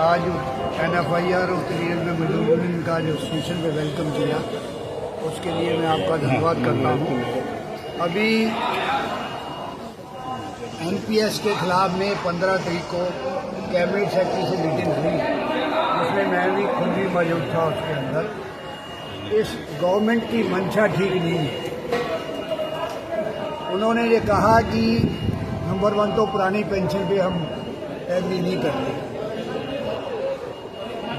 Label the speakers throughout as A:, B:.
A: आज NFIR और clear में मजदूर का जो स्टेशन पे वेलकम किया, उसके लिए मैं आपका धन्यवाद करता हूँ। अभी NPS के खिलाफ में 15 तारीख को कैबिनेट सेक्रेटरी से मीटिंग हुई, उसमें मैं भी खुद भी मौजूद था। उसके अंदर इस गवर्नमेंट की मंशा ठीक नहीं है। उन्होंने ये कहा कि नंबर 1 तो पुरानी पेंशन पे हम एग्री नहीं करते।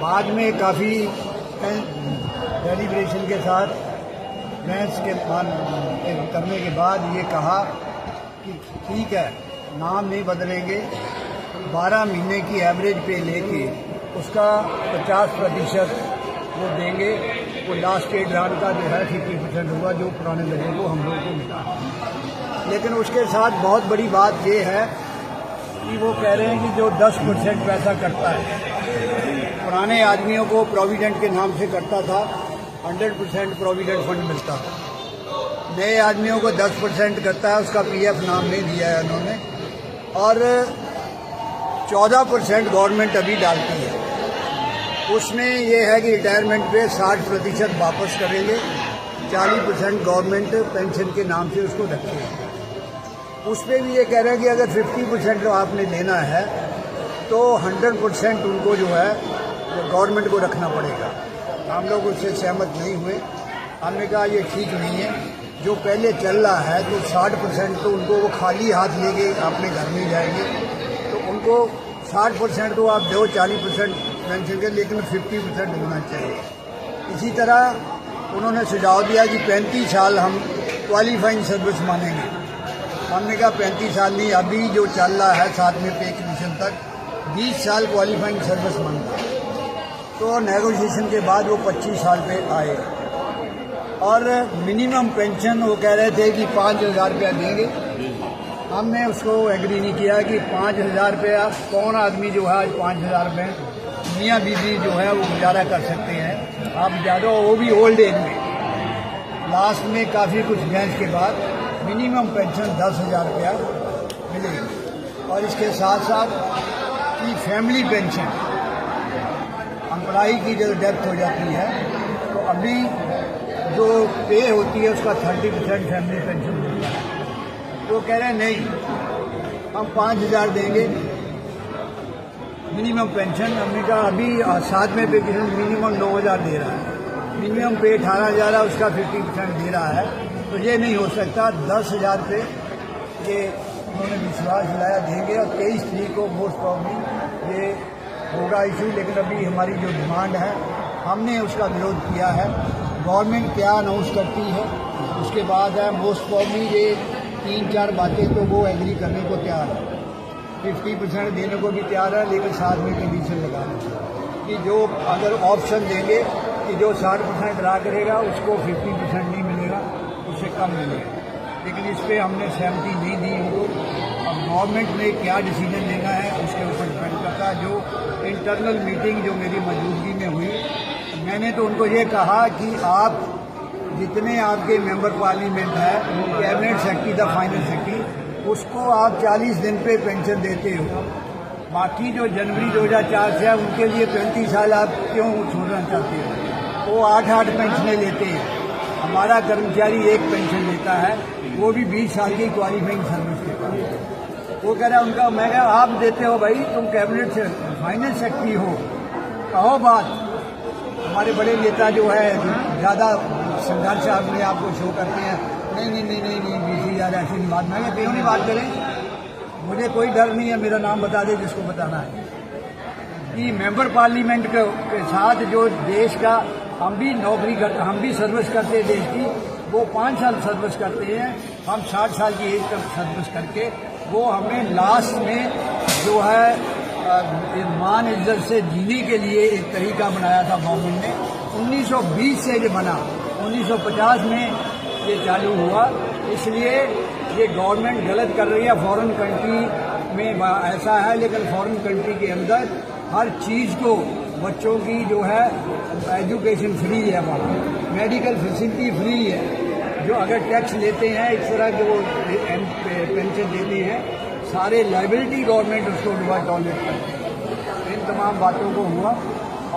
A: बाद में काफ़ी डेलिब्रेशन के साथ बहस के करने के बाद ये कहा कि ठीक है, नाम नहीं बदलेंगे, 12 महीने की एवरेज पे लेके उसका 50% वो देंगे। वो लास्ट एड रान का जो है 50% होगा, जो पुराने लोगों को हम लोगों को मिला। लेकिन उसके साथ बहुत बड़ी बात ये है कि वो कह रहे हैं कि जो 10% पैसा कटता है, पुराने आदमियों को प्रोविडेंट के नाम से कटता था, 100% प्रोविडेंट फंड मिलता था। नए आदमियों को 10% कटता है, उसका PF नाम नहीं दिया है उन्होंने, और 14% गवर्नमेंट अभी डालती है। उसमें ये है कि रिटायरमेंट पे 60% वापस करेंगे, 40% गवर्नमेंट पेंशन के नाम से उसको रखेगी। उस पर भी ये कह रहे हैं कि अगर 50% जो आपने लेना है तो 100% उनको जो है गवर्नमेंट को रखना पड़ेगा। हम लोग उससे सहमत नहीं हुए। हमने कहा ये ठीक नहीं है। जो पहले चल रहा है तो 60% तो उनको वो खाली हाथ लेके अपने घर में जाएंगे, तो उनको 60% तो आप दो, 40% पेंशन के, लेकिन 50% होना चाहिए। इसी तरह उन्होंने सुझाव दिया कि 35 साल हम क्वालिफाइंग सर्विस मानेंगे। हमने कहा 35 साल नहीं, अभी जो चल रहा है 7वें पे कमीशन तक 20 साल क्वालिफाइंग सर्विस मांगता है। तो नेगोशिएशन के बाद वो 25 साल पे आए, और मिनिमम पेंशन वो कह रहे थे कि 5,000 रुपया देंगे। हमने उसको एग्री नहीं किया कि 5,000 रुपया कौन आदमी जो है आज 5,000 रुपये मियाँ बीवी जो है वो गुजारा कर सकते हैं। आप ज़्यादा, वो भी ओल्ड एज में। लास्ट में काफ़ी कुछ बहस के बाद मिनिमम पेंशन 10,000 रुपया मिलेगी, और इसके साथ साथ की फैमिली पेंशन, एम्प्लॉई की जब डेथ हो जाती है तो अभी जो पे होती है उसका 30% फैमिली पेंशन मिलता है। तो कह रहे हैं नहीं, हम 5,000 देंगे मिनिमम पेंशन। हमने कहा अभी 7वें पे मिनिमम 9,000 दे रहा है, मिनिमम पे 18,000 है, उसका 50% दे रहा है, तो ये नहीं हो सकता। 10,000 पे ये उन्होंने विश्वास दिलाया देंगे, और 23 तारीख को मोस्ट प्रॉब्ली ये होगा इशू। लेकिन अभी हमारी जो डिमांड है, हमने उसका विरोध किया है। गवर्नमेंट क्या अनाउंस करती है उसके बाद है, मोस्ट प्रॉब्ली ये 3-4 बातें तो वो एग्री करने को तैयार है, 50% देने को भी तैयार है, लेकिन साथ में कंडीशन लगा कि जो अगर ऑप्शन देंगे कि जो 60% ड्रा करेगा उसको 50% नहीं मिलेगा, उससे कम मिलेगा। लेकिन इस पर हमने सहमति नहीं दी उनको। अब गवर्नमेंट ने क्या डिसीजन लेना है उसके ऊपर डिपेंड करता है। जो इंटरनल मीटिंग जो मेरी मौजूदगी में हुई, मैंने तो उनको ये कहा कि आप जितने आपके मेंबर पार्लियामेंट है, कैबिनेट सेक्रेटरी था, फाइनेंस सेक्रेटरी, उसको आप 40 दिन पे पेंशन देते हो। बाकी जो जनवरी 2004 से है उनके लिए 35 साल आप क्यों छोड़ना चाहते हो? वो 8-8 पेंशनें लेते हैं। हमारा कर्मचारी एक पेंशन लेता है, वो भी 20 साल की क्वालिफाइंग सर्विस के बाद। वो कह रहा है उनका, मैं कहा आप देते हो भाई, तुम कैबिनेट से फाइनेंस सेक्रेटरी हो, कहो बात। हमारे बड़े नेता जो है ज़्यादा संघर्ष अपने आप को शो करते हैं, नहीं 20,000 ऐसी नहीं बात। मैं क्यों नहीं बात करें, मुझे कोई डर नहीं है, मेरा नाम बता दे जिसको बताना है। कि मेंबर पार्लियामेंट के साथ जो देश का हम भी नौकरी करते, हम भी सर्विस करते हैं देश की, वो 5 साल सर्विस करते हैं, हम 60 साल की एज तक सर्विस करके, वो हमें लास्ट में जो है मान इज्जत से जीने के लिए एक तरीका बनाया था गवर्नमेंट ने। 1920 से ये बना, 1950 में ये चालू हुआ। इसलिए ये गवर्नमेंट गलत कर रही है। फॉरेन कंट्री में ऐसा है, लेकिन फॉरेन कंट्री के अंदर हर चीज़ को, बच्चों की जो है एजुकेशन फ्री है, वहाँ मेडिकल फैसिलिटी फ्री है। जो अगर टैक्स लेते हैं इस तरह के वो पेंशन देते हैं, सारे लाइबिलिटी गवर्नमेंट उसको टॉलरेट करते हैं। इन तमाम बातों को हुआ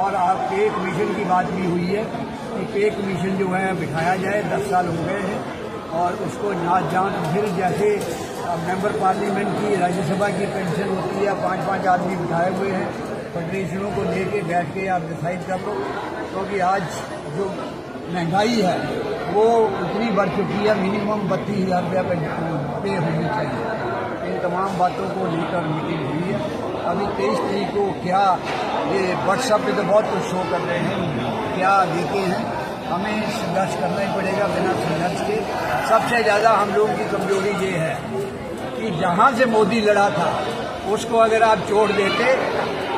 A: और आप पे कमीशन की बात भी हुई है कि पे कमीशन जो है बिठाया जाए। 10 साल हो गए हैं और उसको नाच जान फिर जैसे मेंबर पार्लियामेंट की राज्यसभा की पेंशन होती है, 5-5 आदमी बिठाए हुए हैं, फेडरेशनों को लेके बैठ के आप डिसाइड कर लो, क्योंकि आज जो महंगाई है वो इतनी बढ़ चुकी है, मिनिमम 32,000 रुपया पे होनी चाहिए। इन तमाम बातों को लेकर मीटिंग हुई है। अभी 23 तारीख को क्या ये व्हाट्सएप पे तो बहुत कुछ शो कर रहे हैं, क्या देते हैं, हमें संघर्ष करना ही पड़ेगा। बिना संघर्ष के सबसे ज़्यादा हम लोगों की कमजोरी ये है कि जहाँ से मोदी लड़ा था उसको अगर आप छोड़ देते,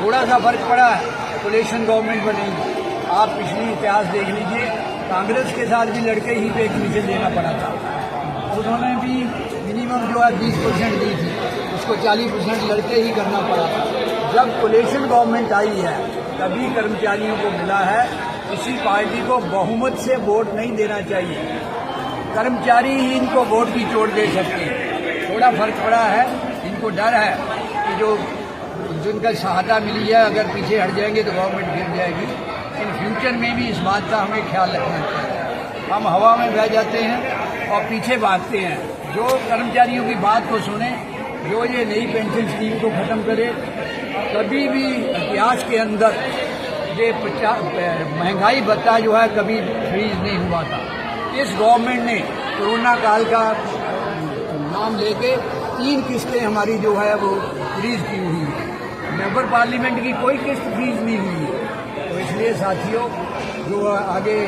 A: थोड़ा सा फर्क पड़ा है, कोलिशन गवर्नमेंट बनेगी। आप पिछली इतिहास देख लीजिए, कांग्रेस के साथ भी लड़के ही पे कमीशन देना पड़ा था। उन्होंने भी मिनिमम जो है 20% दी थी, उसको 40% लड़के ही करना पड़ा था। जब कोलिशन गवर्नमेंट आई है तभी कर्मचारियों को मिला है। किसी पार्टी को बहुमत से वोट नहीं देना चाहिए, कर्मचारी ही इनको वोट की चोट दे सकते हैं। थोड़ा फर्क पड़ा है, इनको डर है कि जो जिनका सहायता मिली है अगर पीछे हट जाएंगे तो गवर्नमेंट गिर जाएगी। इन फ्यूचर में भी इस बात का हमें ख्याल रखना चाहिए। हम हवा में बह जाते हैं और पीछे भागते हैं। जो कर्मचारियों की बात को सुने, जो ये नई पेंशन स्कीम को खत्म करे। कभी भी इतिहास के अंदर ये महंगाई भत्ता जो है कभी फ्रीज नहीं हुआ था। इस गवर्नमेंट ने कोरोना काल का नाम लेके 3 किस्तें हमारी जो है वो फ्रीज की हुई है। मेंबर पार्लियामेंट की कोई किस्त फ्रीज नहीं हुई है। तो इसलिए साथियों जो आगे